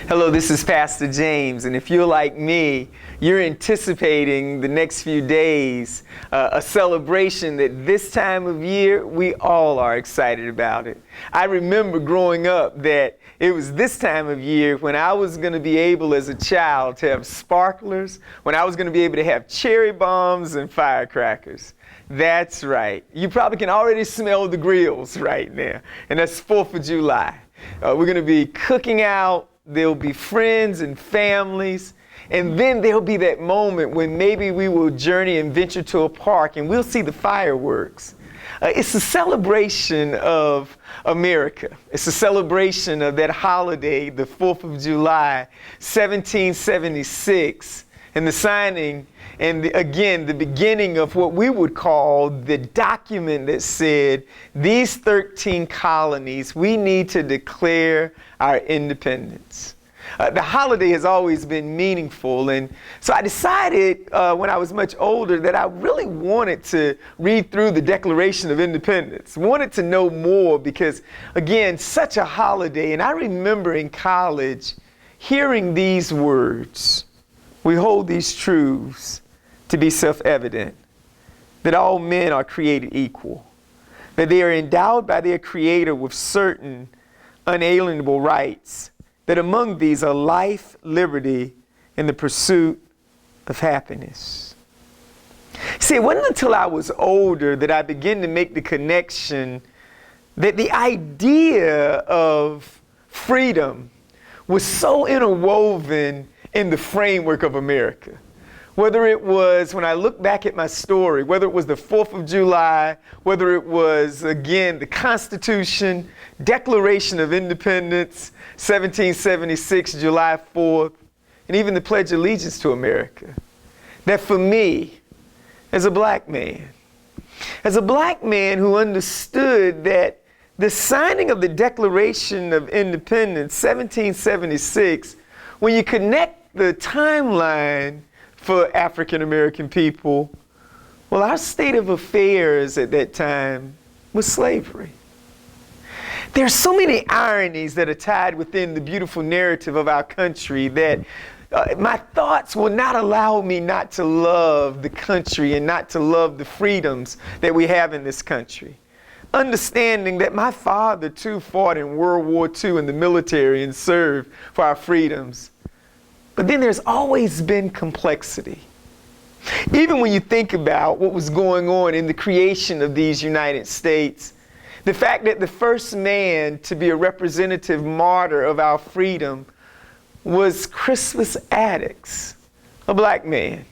Hello, this is Pastor James, and if you're like me, you're anticipating the next few days, a celebration that this time of year, we all are excited about it. I remember growing up that it was this time of year when I was going to be able as a child to have sparklers, when I was going to be able to have cherry bombs and firecrackers. That's right. You probably can already smell the grills right now, and that's 4th of July. We're going to be cooking out. There'll be friends and families, and then there'll be that moment when maybe we will journey and venture to a park and we'll see the fireworks. It's a celebration of America. It's a celebration of that holiday, the 4th of July, 1776, and the signing and the beginning of what we would call the document that said, these 13 colonies, we need to declare our independence. The holiday has always been meaningful, and so I decided when I was much older that I really wanted to read through the Declaration of Independence, wanted to know more because, again, such a holiday. And I remember in college hearing these words, we hold these truths to be self-evident, that all men are created equal, that they are endowed by their Creator with certain unalienable rights, that among these are life, liberty, and the pursuit of happiness. See, it wasn't until I was older that I began to make the connection that the idea of freedom was so interwoven in the framework of America. Whether it was, when I look back at my story, whether it was the 4th of July, whether it was, again, the Constitution, Declaration of Independence, 1776, July 4th, and even the Pledge of Allegiance to America, that for me, as a black man who understood that the signing of the Declaration of Independence, 1776, when you connect the timeline for African American people, well, our state of affairs at that time was slavery. There are so many ironies that are tied within the beautiful narrative of our country that my thoughts will not allow me not to love the country and not to love the freedoms that we have in this country. Understanding that my father too fought in World War II in the military and served for our freedoms. But then there's always been complexity. Even when you think about what was going on in the creation of these United States, the fact that the first man to be a representative martyr of our freedom was Crispus Attucks, a black man,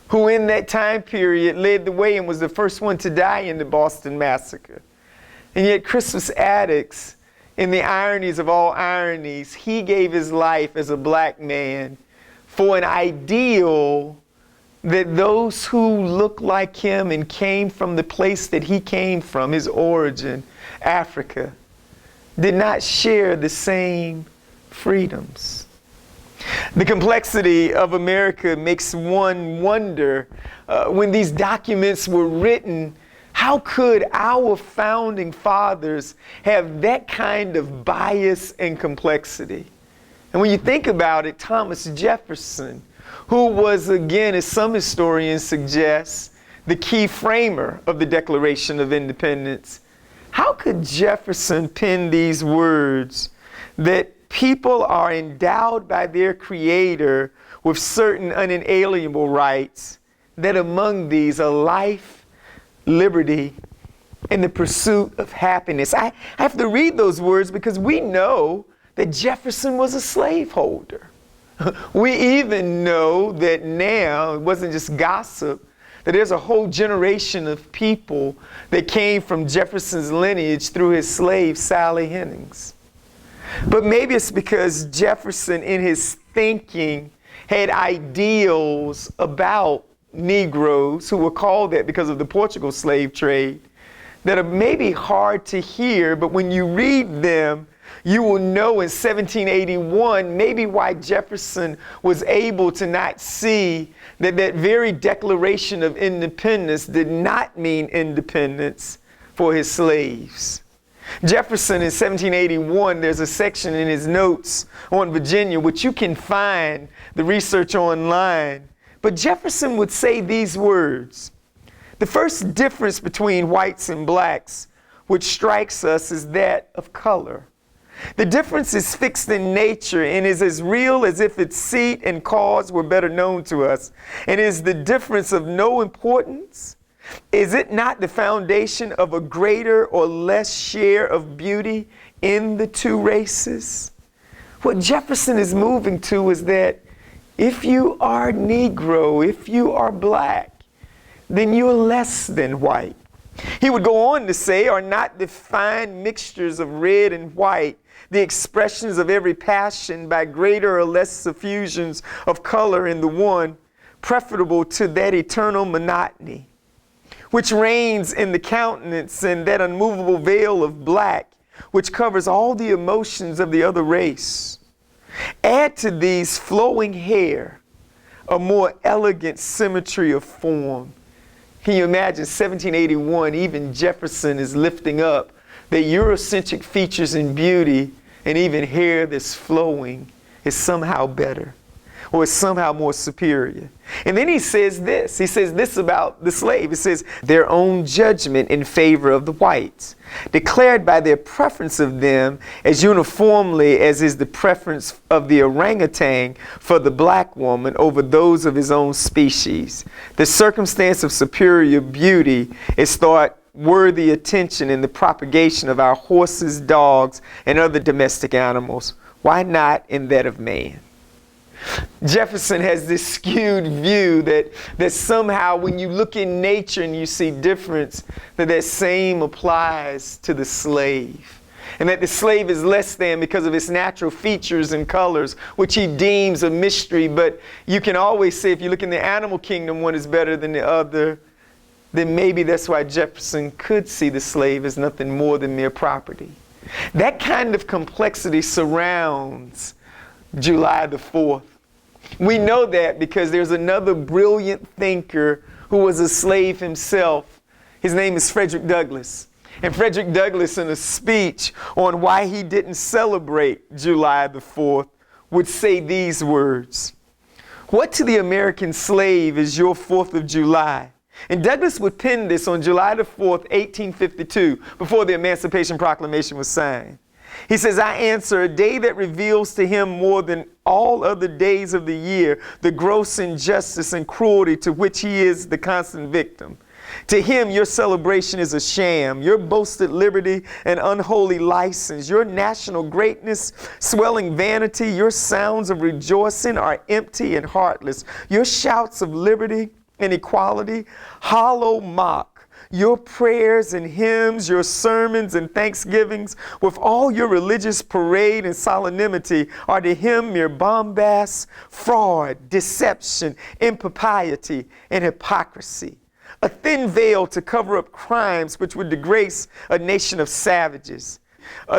who in that time period led the way and was the first one to die in the Boston Massacre. And yet Crispus Attucks, in the ironies of all ironies, he gave his life as a black man for an ideal that those who looked like him and came from the place that he came from, his origin, Africa, did not share the same freedoms. The complexity of America makes one wonder, when these documents were written, how could our founding fathers have that kind of bias and complexity? And when you think about it, Thomas Jefferson, who was, again, as some historians suggest, the key framer of the Declaration of Independence, how could Jefferson pen these words that people are endowed by their Creator with certain unalienable rights, that among these are life, liberty, and the pursuit of happiness? I have to read those words because we know that Jefferson was a slaveholder. We even know that now, it wasn't just gossip, that there's a whole generation of people that came from Jefferson's lineage through his slave, Sally Hemings. But maybe it's because Jefferson, in his thinking, had ideals about Negroes, who were called that because of the Portugal slave trade, that are maybe hard to hear, but when you read them, you will know in 1781 maybe why Jefferson was able to not see that that very Declaration of Independence did not mean independence for his slaves. Jefferson in 1781, there's a section in his notes on Virginia, which you can find the research online. But Jefferson would say these words: "The first difference between whites and blacks which strikes us is that of color. The difference is fixed in nature and is as real as if its seat and cause were better known to us. And is the difference of no importance? Is it not the foundation of a greater or less share of beauty in the two races?" What Jefferson is moving to is that if you are Negro, if you are black, then you're less than white. He would go on to say, "Are not the fine mixtures of red and white, the expressions of every passion by greater or less suffusions of color in the one, preferable to that eternal monotony which reigns in the countenance and that unmovable veil of black which covers all the emotions of the other race? Add to these flowing hair a more elegant symmetry of form." Can you imagine 1781, even Jefferson is lifting up the Eurocentric features and beauty, and even hair that's flowing is somehow better or is somehow more superior. And then he says this about the slave. He says, "Their own judgment in favor of the whites, declared by their preference of them as uniformly as is the preference of the orangutan for the black woman over those of his own species. The circumstance of superior beauty is thought worthy attention in the propagation of our horses, dogs, and other domestic animals. Why not in that of man?" Jefferson has this skewed view that somehow when you look in nature and you see difference, that same applies to the slave. And that the slave is less than because of its natural features and colors, which he deems a mystery. But you can always say, if you look in the animal kingdom, one is better than the other. Then maybe that's why Jefferson could see the slave as nothing more than mere property. That kind of complexity surrounds July the 4th. We know that because there's another brilliant thinker who was a slave himself. His name is Frederick Douglass. And Frederick Douglass, in a speech on why he didn't celebrate July the 4th, would say these words: "What to the American slave is your 4th of July?" And Douglass would pen this on July the 4th, 1852, before the Emancipation Proclamation was signed. He says, "I answer, a day that reveals to him more than all other days of the year the gross injustice and cruelty to which he is the constant victim. To him, your celebration is a sham, your boasted liberty an unholy license, your national greatness swelling vanity, your sounds of rejoicing are empty and heartless, your shouts of liberty and equality hollow mock. Your prayers and hymns, your sermons and thanksgivings, with all your religious parade and solemnity, are to him mere bombast, fraud, deception, impropriety, and hypocrisy. A thin veil to cover up crimes which would disgrace a nation of savages.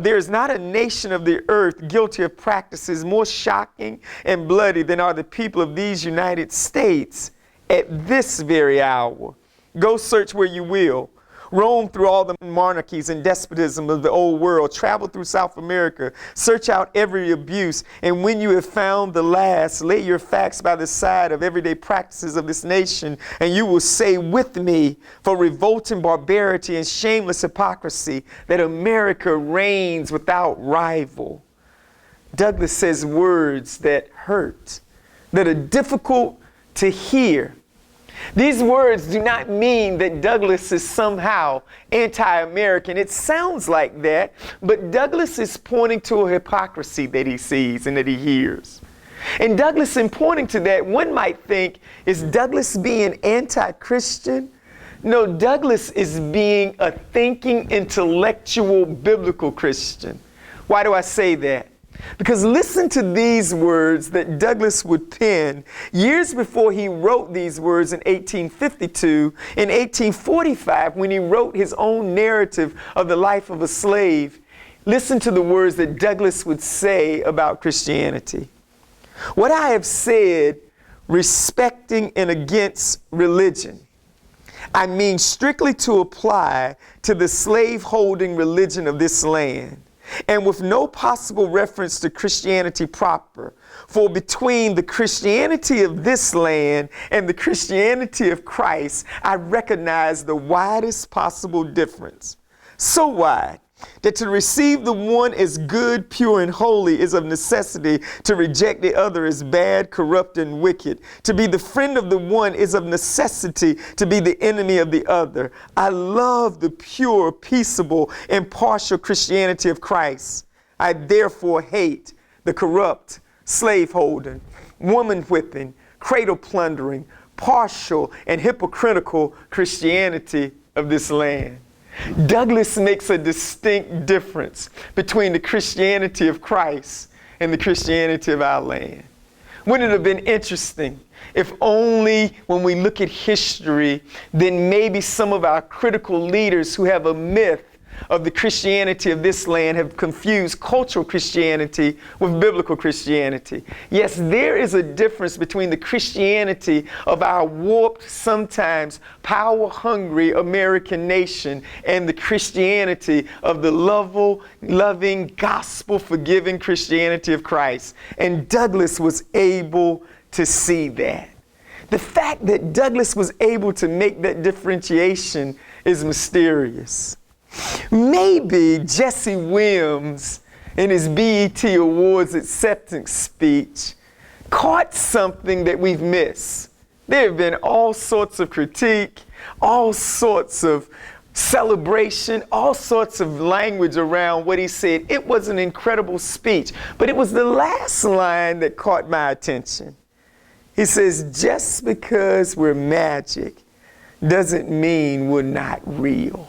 There is not a nation of the earth guilty of practices more shocking and bloody than are the people of these United States at this very hour. Go search where you will. Roam through all the monarchies and despotism of the old world. Travel through South America. Search out every abuse. And when you have found the last, lay your facts by the side of everyday practices of this nation. And you will say with me, for revolting barbarity and shameless hypocrisy, that America reigns without rival." Douglass says words that hurt, that are difficult to hear. These words do not mean that Douglass is somehow anti-American. It sounds like that, but Douglass is pointing to a hypocrisy that he sees and that he hears. And Douglass, in pointing to that, one might think, is Douglass being anti-Christian? No, Douglass is being a thinking, intellectual, biblical Christian. Why do I say that? Because listen to these words that Douglass would pen years before he wrote these words in 1852. In 1845, when he wrote his own narrative of the life of a slave, listen to the words that Douglass would say about Christianity. "What I have said respecting and against religion, I mean strictly to apply to the slave-holding religion of this land, and with no possible reference to Christianity proper. For between the Christianity of this land and the Christianity of Christ, I recognize the widest possible difference. So wide that to receive the one as good, pure, and holy is of necessity to reject the other as bad, corrupt, and wicked. To be the friend of the one is of necessity to be the enemy of the other. I love the pure, peaceable, impartial Christianity of Christ. I therefore hate the corrupt, slave-holding, woman-whipping, cradle-plundering, partial, and hypocritical Christianity of this land. Douglas makes a distinct difference between the Christianity of Christ and the Christianity of our land. Wouldn't it have been interesting if only when we look at history, then maybe some of our critical leaders who have a myth of the Christianity of this land have confused cultural Christianity with biblical Christianity. Yes, there is a difference between the Christianity of our warped, sometimes power-hungry American nation and the Christianity of the loving, gospel-forgiving Christianity of Christ. And Douglas was able to see that. The fact that Douglas was able to make that differentiation is mysterious. Maybe Jesse Williams, in his BET Awards acceptance speech, caught something that we've missed. There have been all sorts of critique, all sorts of celebration, all sorts of language around what he said. It was an incredible speech, but it was the last line that caught my attention. He says, just because we're magic doesn't mean we're not real.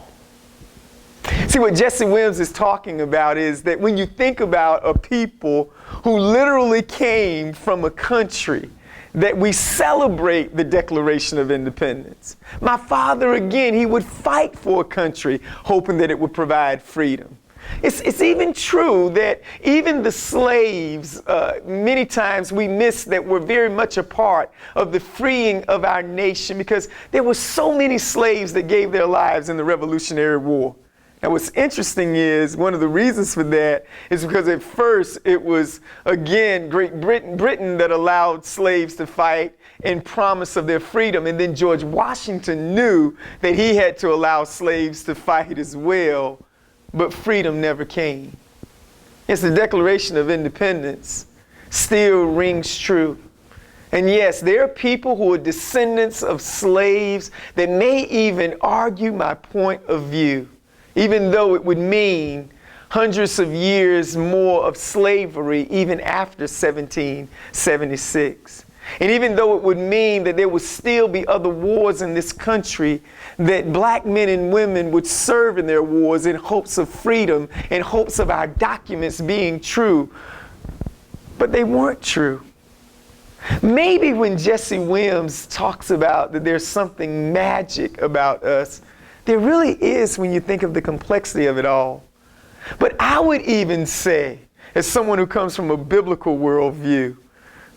See, what Jesse Williams is talking about is that when you think about a people who literally came from a country that we celebrate the Declaration of Independence. My father, again, he would fight for a country hoping that it would provide freedom. It's even true that even the slaves, many times we miss that we're very much a part of the freeing of our nation because there were so many slaves that gave their lives in the Revolutionary War. Now, what's interesting is one of the reasons for that is because at first it was, again, Great Britain that allowed slaves to fight in promise of their freedom. And then George Washington knew that he had to allow slaves to fight as well, but freedom never came. Yes, the Declaration of Independence still rings true. And yes, there are people who are descendants of slaves that may even argue my point of view, even though it would mean hundreds of years more of slavery even after 1776. And even though it would mean that there would still be other wars in this country, that black men and women would serve in their wars in hopes of freedom, in hopes of our documents being true. But they weren't true. Maybe when Jesse Williams talks about that there's something magic about us, there really is when you think of the complexity of it all. But I would even say, as someone who comes from a biblical worldview,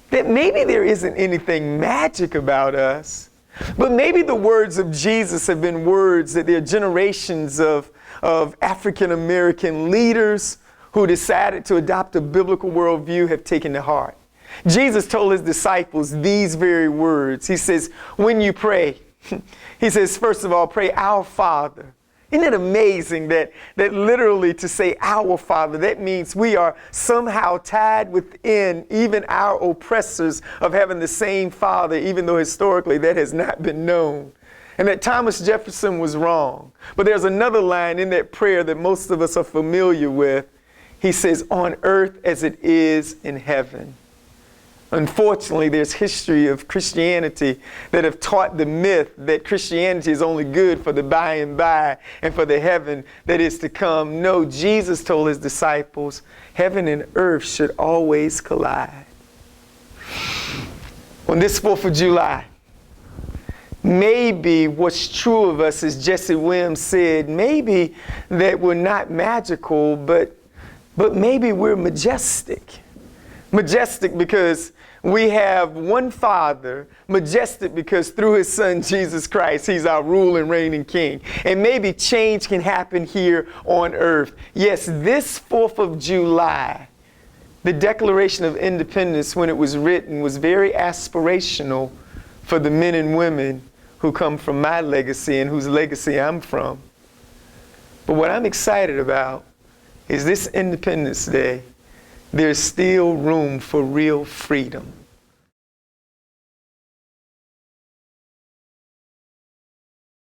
that maybe there isn't anything magic about us, but maybe the words of Jesus have been words that there are generations of African American leaders who decided to adopt a biblical worldview have taken to heart. Jesus told his disciples these very words. He says, when you pray, he says, first of all, pray, our Father. Isn't it amazing that literally to say our Father, that means we are somehow tied within even our oppressors of having the same Father, even though historically that has not been known. And that Thomas Jefferson was wrong. But there's another line in that prayer that most of us are familiar with. He says, on earth as it is in heaven. Unfortunately, there's history of Christianity that have taught the myth that Christianity is only good for the by and by and for the heaven that is to come. No, Jesus told his disciples, heaven and earth should always collide. On this 4th of July, maybe what's true of us, as Jesse Williams said, maybe that we're not magical, but maybe we're majestic. Majestic because We have one Father, majestic because through his Son, Jesus Christ, he's our rule and reigning King. And maybe change can happen here on earth. Yes, this 4th of July, the Declaration of Independence, when it was written, was very aspirational for the men and women who come from my legacy and whose legacy I'm from. But what I'm excited about is this Independence Day, there's still room for real freedom.